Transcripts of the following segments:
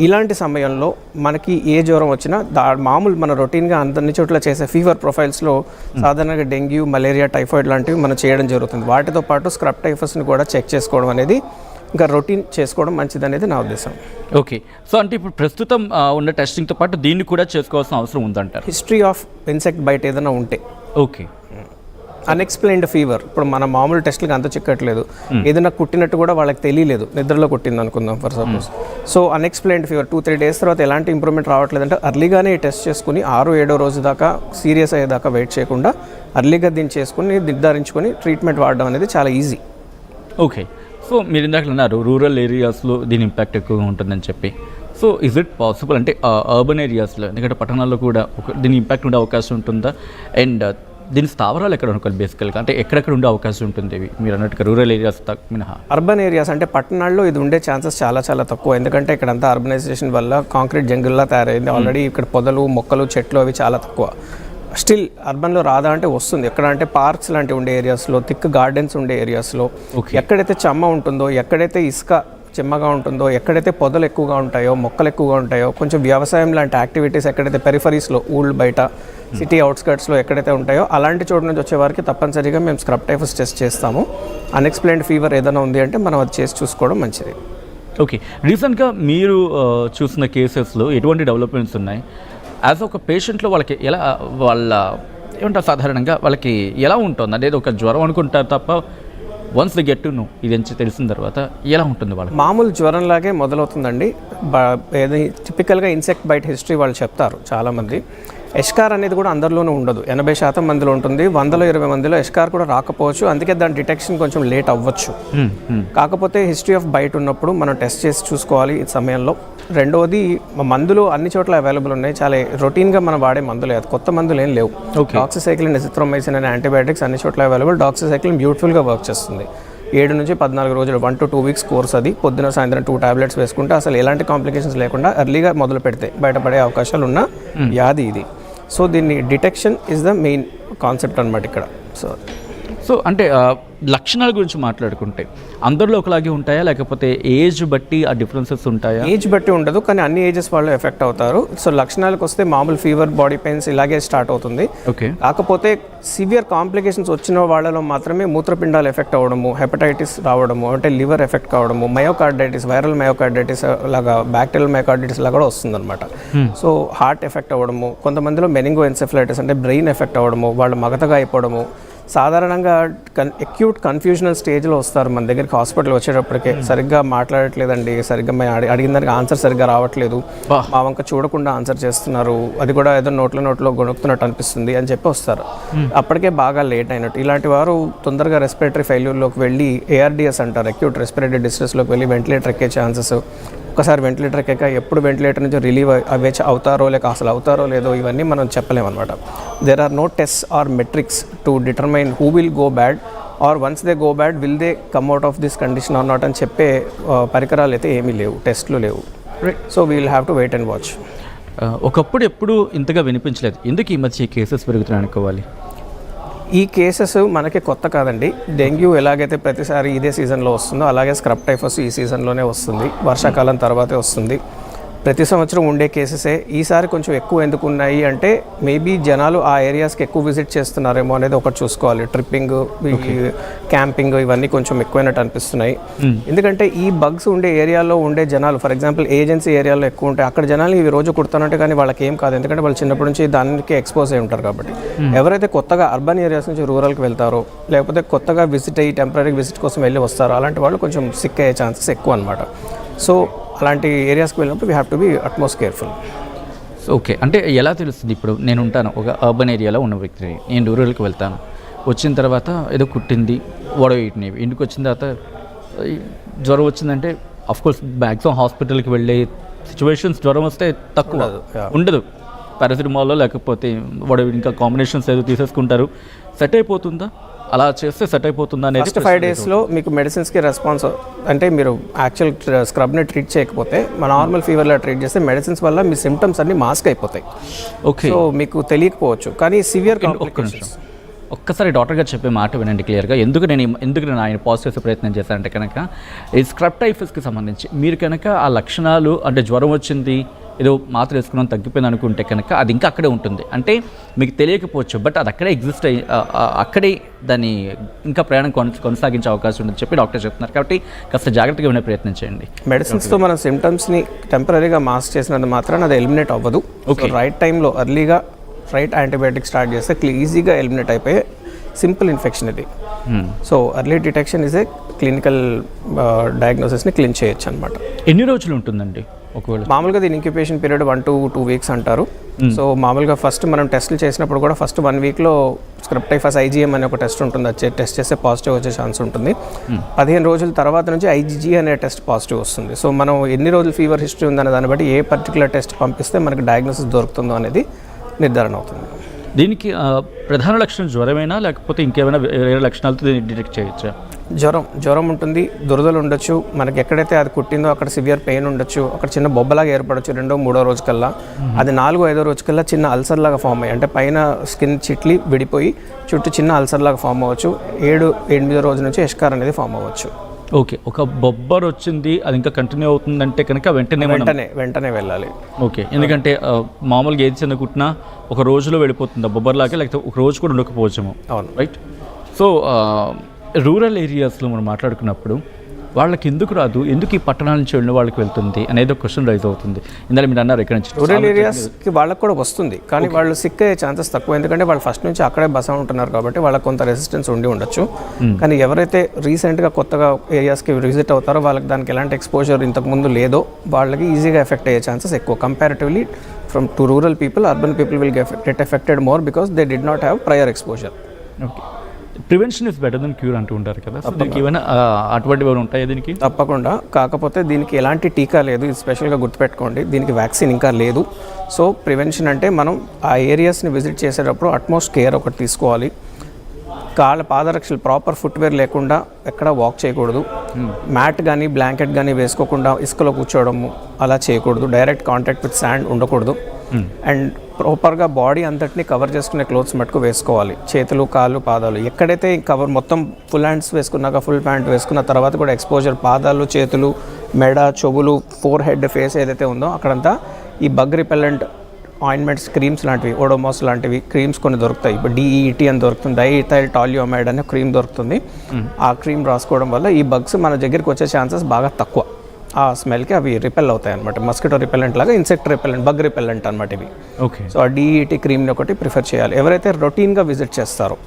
ఇలాంటి సమయంలో మనకి ఏ జ్వరం వచ్చినా మామూలు మన రొటీన్గా అన్ని చోట్ల చేసే ఫీవర్ ప్రొఫైల్స్లో సాధారణంగా డెంగ్యూ, మలేరియా, టైఫాయిడ్ లాంటివి మనం చేయడం జరుగుతుంది. వాటితో పాటు స్క్రబ్ టైఫస్ని కూడా చెక్ చేసుకోవడం అనేది ఇంకా రొటీన్ చేసుకోవడం మంచిది అనేది నా ఉద్దేశం. ఓకే, సో అంటే ఇప్పుడు ప్రస్తుతం ఉన్న టెస్టింగ్తో పాటు దీన్ని కూడా చేసుకోవాల్సిన అవసరం ఉందంటారు. హిస్టరీ ఆఫ్ ఇన్సెక్ట్ బైట్ ఏదైనా ఉంటే, ఓకే, అన్ఎక్స్ప్లెయిన్డ్ ఫీవర్, ఇప్పుడు మన మామూలు టెస్ట్లకు అంత చిక్కట్లేదు, ఏదైనా కుట్టినట్టు కూడా వాళ్ళకి తెలియలేదు, నిద్రలో కుట్టింది అనుకుందాం for suppose. So unexplained fever 2-3 days తర్వాత ఎలాంటి ఇంప్రూవ్మెంట్ రావట్లేదంటే అర్లీగానే ఈ టెస్ట్ చేసుకుని 6-7 రోజు దాకా సీరియస్ అయ్యేదాకా వెయిట్ చేయకుండా అర్లీగా దీన్ని చేసుకుని నిర్ధారించుకొని ట్రీట్మెంట్ వాడడం అనేది చాలా ఈజీ. ఓకే, సో మీరు ఇందాక అన్నారు రూరల్ ఏరియాస్లో దీని ఇంపాక్ట్ ఎక్కువగా ఉంటుందని చెప్పి. సో ఇజ్ ఇట్ పాసిబుల్ అంటే అర్బన్ ఏరియాస్లో, ఎందుకంటే పట్టణాల్లో కూడా దీని ఇంపాక్ట్ ఉండే అవకాశం ఉంటుందా? అండ్ దీని స్థావరాలు ఎక్కడ అనుకోవాలి బేసికల్గా, అంటే ఎక్కడెక్కడ ఉండే అవకాశం ఉంటుంది మీరు అన్నట్టుగా రూరల్ ఏరియాస్ మినహా? అర్బన్ ఏరియాస్ అంటే పట్టణాల్లో ఇది ఉండే ఛాన్సెస్ చాలా చాలా తక్కువ, ఎందుకంటే ఇక్కడంతా అర్బనైజేషన్ వల్ల కాంక్రీట్ జంగిల్లా తయారైంది ఆల్రెడీ. ఇక్కడ పొదలు, మొక్కలు, చెట్లు అవి చాలా తక్కువ. స్టిల్ అర్బన్లో రాదా అంటే వస్తుంది. ఎక్కడ అంటే పార్క్స్ లాంటివి ఉండే ఏరియాస్లో, థిక్ గార్డెన్స్ ఉండే ఏరియాస్లో, ఎక్కడైతే చెమ్మ ఉంటుందో, ఎక్కడైతే ఇసుక చెమ్మగా ఉంటుందో, ఎక్కడైతే పొదలు ఎక్కువగా ఉంటాయో, మొక్కలు ఎక్కువగా ఉంటాయో, కొంచెం వ్యవసాయం లాంటి యాక్టివిటీస్ ఎక్కడైతే పెరిఫరీస్లో, ఊళ్ళు బయట, సిటీ అవుట్స్కర్ట్స్లో ఎక్కడైతే ఉంటాయో అలాంటి చోటు నుంచి వచ్చే వారికి తప్పనిసరిగా మేము స్క్రబ్ టైఫస్ టెస్ట్ చేస్తాము. అన్ఎక్స్ప్లెయిన్డ్ ఫీవర్ ఏదైనా ఉంది అంటే మనం అది చేసి చూసుకోవడం మంచిది. ఓకే, రీసెంట్గా మీరు చూసిన కేసెస్లో ఎటువంటి డెవలప్మెంట్స్ ఉన్నాయి? యాజ్ ఒక పేషెంట్లో వాళ్ళకి ఎలా, వాళ్ళ ఏమంటారు సాధారణంగా వాళ్ళకి ఎలా ఉంటుంది అనేది ఒక జ్వరం అనుకుంటారు తప్ప once the get to know ఇది తెలిసిన తర్వాత ఎలా ఉంటుంది వాళ్ళకి? మామూలు జ్వరంలాగే మొదలవుతుందండి. ఏది టిపికల్గా ఇన్సెక్ట్ బైట్ హిస్టరీ వాళ్ళు చెప్తారు చాలామంది. ఎష్కార్ అనేది కూడా అందరిలోనూ ఉండదు, 80% మందిలో ఉంటుంది. 100-20 మందిలో ఎష్కార్ కూడా రాకపోవచ్చు, అందుకే దాని డిటెక్షన్ కొంచెం లేట్ అవ్వచ్చు. కాకపోతే హిస్టరీ ఆఫ్ బైట్ ఉన్నప్పుడు మనం టెస్ట్ చేసి చూసుకోవాలి ఈ సమయంలో. రెండవది, మందులు అన్ని చోట్ల అవైలబుల్ ఉన్నాయి, చాలా రొటీన్గా మనం వాడే మందులే, అది కొత్త మందులు ఏం లేవు. డాక్సిసైక్లిన్, ఎజిథ్రోమైసిన్ అనే యాంటీబయాటిక్స్ అన్ని చోట్ల అవైలబుల్. డాక్సిసైక్లిన్ బ్యూటిఫుల్గా వర్క్ చేస్తుంది. 7 నుంచి 14 రోజులు, 1 to 2 weeks కోర్స్ అది. పొద్దున సాయంత్రం 2 tablets వేసుకుంటే అసలు ఎలాంటి కాంప్లికేషన్స్ లేకుండా ఎర్లీగా మొదలు పెడితే బయటపడే అవకాశాలు ఉన్న వ్యాధి ఇది. సో దీన్ని detection is the main concept అనమాట ఇక్కడ. సో అంటే లక్షణాల గురించి మాట్లాడుకుంటే అందరిలో ఒకలాగే ఉంటాయా, లేకపోతే ఏజ్ బట్టి ఆ డిఫరెన్సెస్ ఉంటాయా? ఏజ్ బట్టి ఉండదు, కానీ అన్ని ఏజెస్ వాళ్ళు ఎఫెక్ట్ అవుతారు. సో లక్షణాలకు వస్తే మామూలు ఫీవర్, బాడీ పెయిన్స్ ఇలాగే స్టార్ట్ అవుతుంది. ఓకే, కాకపోతే సివియర్ కాంప్లికేషన్స్ వచ్చిన వాళ్ళలో మాత్రమే మూత్రపిండాలు ఎఫెక్ట్ అవ్వడము, హెపటైటిస్ రావడము, అంటే లివర్ ఎఫెక్ట్ కావడము, మయోకార్డైటిస్, వైరల్ మయోకార్డైటిస్ లాగా, బ్యాక్టీరియల్ మయోకార్డైటిస్ లాగా కూడా వస్తుందన్నమాట. సో హార్ట్ ఎఫెక్ట్ అవ్వడము, కొంతమందిలో మెనింగో ఎన్సెఫలైటిస్ అంటే బ్రెయిన్ ఎఫెక్ట్ అవ్వడము, వాళ్ళు మగతగా అయిపోవడము. సాధారణంగా అక్యూట్ కన్ఫ్యూజనల్ స్టేజ్లో వస్తారు మన దగ్గరికి హాస్పిటల్ వచ్చేటప్పటికే. సరిగ్గా మాట్లాడట్లేదండి, సరిగ్గా మేము అడిగిన దానికి ఆన్సర్ సరిగ్గా రావట్లేదు, మా వంక చూడకుండా ఆన్సర్ చేస్తున్నారు, అది కూడా ఏదో నోట్లో గొనుకుతున్నట్టు అనిపిస్తుంది అని చెప్పి వస్తారు. అప్పటికే బాగా లేట్ అయినట్టు. ఇలాంటి వారు తొందరగా రెస్పిరేటరీ ఫెయిల్యూర్లోకి వెళ్ళి ARDS అంటారు, అక్యూట్ రెస్పిరేటరీ డిస్ట్రెస్లోకి వెళ్ళి వెంటిలేటర్ ఎక్కే ఛాన్సెస్. ఒకసారి వెంటిలేటర్ ఎక్కాక ఎప్పుడు వెంటిలేటర్ నుంచి రిలీవ్ అవుతారో లేక అసలు అవుతారో లేదో ఇవన్నీ మనం చెప్పలేమన్నమాట. There are no test or metrics to determine who will go bad or once they go bad will they come out of this condition or not అని చెప్పే పరికరాలు అయితే ఏమీ లేవు, టెస్ట్లు లేవు. So we will have to wait and watch. ఒకప్పుడు ఎప్పుడు ఇంతగా వినిపించలేదు, ఎందుకు ఈ మధ్య కేసెస్ పెరుగుతున్నాయి అనుకోవాలి? ఈ కేసెస్ మనకి కొత్త కాదండి. డెంగ్యూ ఎలాగైతే ప్రతిసారి ఇదే సీజన్లో వస్తుందో అలాగే స్క్రబ్ టైఫస్ ఈ సీజన్లోనే వస్తుంది, వర్షాకాలం తర్వాతే వస్తుంది. ప్రతి సంవత్సరం ఉండే కేసెసే. ఈసారి కొంచెం ఎక్కువ ఎందుకు ఉన్నాయి అంటే మేబీ జనాలు ఆ ఏరియాస్కి ఎక్కువ విజిట్ చేస్తున్నారేమో అనేది ఒకటి చూసుకోవాలి. ట్రిప్పింగ్, క్యాంపింగ్ ఇవన్నీ కొంచెం ఎక్కువైనట్టు అనిపిస్తున్నాయి. ఎందుకంటే ఈ బగ్స్ ఉండే ఏరియాలో ఉండే జనాలు, ఫర్ ఎగ్జాంపుల్ ఏజెన్సీ ఏరియాలో ఎక్కువ ఉంటాయి, అక్కడ జనాలు ఇవి రోజు కుడుతున్నట్టు, కానీ వాళ్ళకి ఏం కాదు, ఎందుకంటే వాళ్ళు చిన్నప్పటి నుంచి దానికి ఎక్స్పోజ్ అయి ఉంటారు కాబట్టి. ఎవరైతే కొత్తగా అర్బన్ ఏరియాస్ నుంచి రూరల్కి వెళ్తారో, లేకపోతే కొత్తగా విజిట్ అయ్యి టెంపరీ విజిట్ కోసం వెళ్ళి వస్తారో, అలాంటి వాళ్ళు కొంచెం సిక్ అయ్యే ఛాన్సెస్ ఎక్కువ అనమాట. సో అలాంటి ఏరియాస్కి వెళ్ళినప్పుడు we have to be utmost careful. So okay, అంటే ఎలా తెలుస్తుంది? ఇప్పుడు నేను ఉంటాను ఒక అర్బన్ ఏరియాలో ఉన్న వ్యక్తిని, నేను రూరల్కి వెళ్తాను, వచ్చిన తర్వాత ఏదో కుట్టింది, వడవేటినవి, ఇంటికి వచ్చిన తర్వాత జ్వరం వచ్చిందంటే అఫ్కోర్స్ మ్యాక్సిమం హాస్పిటల్కి వెళ్ళే సిచ్యువేషన్స్ జ్వరం వస్తే తక్కువ ఉండదు. పారాసిటమాల్లో లేకపోతే ఇంకా కాంబినేషన్స్ ఏదో తీసేసుకుంటారు, సెట్ అయిపోతుందా? అలా చేస్తే సెట్ అయిపోతుందా అనేది ఫస్ట్ 5 daysలో మీకు మెడిసిన్స్కి రెస్పాన్స్, అంటే మీరు యాక్చువల్ స్క్రబ్ని ట్రీట్ చేయకపోతే మన నార్మల్ ఫీవర్లో ట్రీట్ చేస్తే మెడిసిన్స్ వల్ల మీ సిమ్టమ్స్ అన్ని మాస్క్ అయిపోతాయి. ఓకే, సో మీకు తెలియకపోవచ్చు, కానీ సివియర్ కాంప్లికేషన్స్ ఒక్కసారి డాక్టర్ గారు చెప్పే మాట వినండి క్లియర్గా. ఎందుకు నేను ఆయన పాజిటివ్ చేసే ప్రయత్నం చేశానంటే కనుక ఈ స్క్రబ్ టైఫస్కి సంబంధించి మీరు కనుక ఆ లక్షణాలు అంటే జ్వరం వచ్చింది ఏదో మాత్ర వేసుకున్నాం తగ్గిపోయింది అనుకుంటే కనుక అది ఇంకా అక్కడే ఉంటుంది. అంటే మీకు తెలియకపోవచ్చు, బట్ అది అక్కడే ఎగ్జిస్ట్ అయ్యి అక్కడే దాన్ని ఇంకా ప్రయాణం కొనసాగించే అవకాశం ఉందని చెప్పి డాక్టర్ చెప్తున్నారు. కాబట్టి కాస్త జాగ్రత్తగా వినే ప్రయత్నం చేయండి. మెడిసిన్స్తో మనం సిమ్టమ్స్ని టెంపరీగా మాస్క్ చేసినంత మాత్రాన అది ఎలిమినేట్ అవ్వదు. రైట్ టైంలో ఎర్లీగా రైట్ యాంటీబయాటిక్ స్టార్ట్ చేస్తే ఈజీగా ఎలిమినేట్ అయిపోయే సింపుల్ ఇన్ఫెక్షన్ ఇది. So early detection is a clinical డయాగ్నోసిస్ని క్లీన్ చేయొచ్చు అనమాట. ఎన్ని రోజులు ఉంటుందండి ఒకవేళ? మామూలుగా దీని ఇంక్యుబేషన్ పీరియడ్ 1 to 2 weeks అంటారు. సో మామూలుగా ఫస్ట్ మనం టెస్టులు చేసినప్పుడు కూడా ఫస్ట్ 1 weekలో స్క్రబ్ టైఫస్ IgM అనే ఒక టెస్ట్ ఉంటుంది. అది టెస్ట్ చేస్తే పాజిటివ్ వచ్చే ఛాన్స్ ఉంటుంది. 15 రోజుల తర్వాత నుంచి IgG అనే టెస్ట్ పాజిటివ్ వస్తుంది. సో మనం ఎన్ని రోజులు ఫీవర్ హిస్టరీ ఉందనే దాన్ని బట్టి ఏ పర్టికులర్ టెస్ట్ పంపిస్తే మనకి డయాగ్నోసిస్ దొరుకుతుందో అనేది నిర్ధారణ అవుతుంది. దీనికి ప్రధాన లక్షణం జ్వరమేనా లేకపోతే ఇంకేమైనా వేరే లక్షణాలతో డిటెక్ట్ చేయొచ్చా? జ్వరం ఉంటుంది, దురదలు ఉండొచ్చు, మనకి ఎక్కడైతే అది కుట్టిందో అక్కడ సివియర్ పెయిన్ ఉండొచ్చు, అక్కడ చిన్న బొబ్బలాగా ఏర్పడచ్చు 2వ 3వ రోజు కల్లా. అది 4వ 5వ రోజు కల్లా చిన్న అల్సర్ లాగా ఫామ్ అయ్యి అంటే పైన స్కిన్ చిట్లి విడిపోయి చుట్టూ చిన్న అల్సర్ లాగా ఫామ్ అవ్వచ్చు. 7-8వ రోజు నుంచి ఎస్కార్ అనేది ఫామ్ అవ్వచ్చు. ఓకే, ఒక బొబ్బర్ వచ్చింది అది ఇంకా కంటిన్యూ అవుతుందంటే కనుక వెంటనే వెళ్ళాలి. ఓకే, ఎందుకంటే మామూలుగా ఏది చిన్న కుట్టినా ఒక రోజులో వెళ్ళిపోతుంది బొబ్బర్లాగా, లేకపోతే ఒక రోజు కూడా ఉండకపోవచ్చేమో. అవును, రైట్. సో రూరల్ ఏరియాస్లో మనం మాట్లాడుకున్నప్పుడు వాళ్ళకి ఎందుకు రాదు, ఎందుకు ఈ పట్టణాల నుంచి వెళ్ళిన వాళ్ళకి వెళ్తుంది అనేది ఒక క్వశ్చన్ రైజ్ అవుతుంది. ఇందులో మీరు అన్నారు ఇక్కడ నుంచి రూరల్ ఏరియాస్కి వాళ్ళకి కూడా వస్తుంది, కానీ వాళ్ళు సిక్ అయ్యే ఛాన్సెస్ తక్కువ. ఎందుకంటే వాళ్ళు ఫస్ట్ నుంచి అక్కడే బస ఉంటున్నారు కాబట్టి వాళ్ళకి కొంత రెసిస్టెన్స్ ఉండి ఉండొచ్చు. కానీ ఎవరైతే రీసెంట్గా కొత్తగా ఏరియాస్కి విజిట్ అవుతారో వాళ్ళకి దానికి ఎలాంటి ఎక్స్పోజర్ ఇంతకుముందు లేదో వాళ్ళకి ఈజీగా ఎఫెక్ట్ అయ్యే ఛాన్సెస్ ఎక్కువ. Comparatively from to rural people, urban people will get affected more because they did not have prior exposure. Okay, prevention is better than cure అంటూ ఉంటారు కదా, దీనికి ఏమైనా అటువంటివి ఉంటాయా దీనికి? తప్పకుండా, కాకపోతే దీనికి ఎలాంటి టీకా లేదు, ఇది స్పెషల్గా గుర్తుపెట్టుకోండి. దీనికి వ్యాక్సిన్ ఇంకా లేదు. సో ప్రివెన్షన్ అంటే మనం ఆ ఏరియాస్ని విజిట్ చేసేటప్పుడు అట్మోస్ట్ కేర్ ఒకటి తీసుకోవాలి. పాదరక్షలు ప్రాపర్ ఫుట్వేర్ లేకుండా ఎక్కడ వాక్ చేయకూడదు. మ్యాట్ కానీ బ్లాంకెట్ కానీ వేసుకోకుండా ఇసుకలో కూర్చోవడము అలా చేయకూడదు. డైరెక్ట్ కాంటాక్ట్ విత్ శాండ్ ఉండకూడదు. అండ్ ప్రాపర్గా బాడీ అంతటిని కవర్ చేసుకునే క్లోత్స్ మటుకు వేసుకోవాలి. చేతులు, కాళ్ళు, పాదాలు ఎక్కడైతే కవర్ మొత్తం ఫుల్ హ్యాండ్స్ వేసుకున్నాక ఫుల్ ప్యాంట్ వేసుకున్న తర్వాత కూడా ఎక్స్పోజర్ పాదాలు, చేతులు, మెడ, చెవులు, ఫోర్ హెడ్, ఫేస్ ఏదైతే ఉందో అక్కడంతా ఈ బగ్ రిపెల్లెంట్ ఆయింట్మెంట్స్, క్రీమ్స్ లాంటివి, ఓడోమాస్ లాంటివి క్రీమ్స్ కొన్ని దొరుకుతాయి. ఇప్పుడు DEET అని దొరుకుతుంది, డైఇథైల్ టాల్యూమైడ్ అనే క్రీమ్ దొరుకుతుంది. ఆ క్రీమ్ రాసుకోవడం వల్ల ఈ బగ్స్ మన దగ్గరికి వచ్చే ఛాన్సెస్ బాగా తక్కువ. ఆ స్మెల్కి అవి రిపెల్ అవుతాయి అనమాట. మస్కిటో రిపెల్లెంట్ లాగా ఇన్సెక్ట్ రిపెల్లెంట్, బగ్ రిపెల్లెంట్ అనమాట ఇవి. ఓకే, సో ఆ DEET క్రీమ్ని ఒకటి ప్రిఫర్ చేయాలి ఎవరైతే రొటీన్గా విజిట్ చేస్తారో.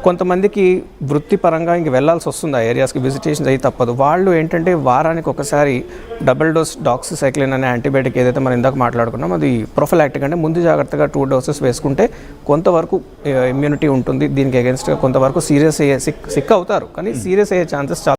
కొంతమందికి వృత్తిపరంగా ఇంక వెళ్ళాల్సి వస్తుంది ఆ ఏరియాస్కి, విజిటేషన్స్ అయితే తప్పదు. వాళ్ళు ఏంటంటే వారానికి ఒకసారి డబుల్ డోస్ డాక్సిసైక్లిన్ అనే యాంటీబయాటిక్ ఏదైతే మనం ఇందాక మాట్లాడుకున్నాం అది ప్రొఫిలాక్టిక్ అంటే ముందు జాగ్రత్తగా 2 doses వేసుకుంటే కొంతవరకు ఇమ్యూనిటీ ఉంటుంది దీనికి అగెన్స్ట్గా. కొంతవరకు సీరియస్ అయ్యే సిక్ అవుతారు, కానీ సీరియస్ అయ్యే ఛాన్సెస్ చాలా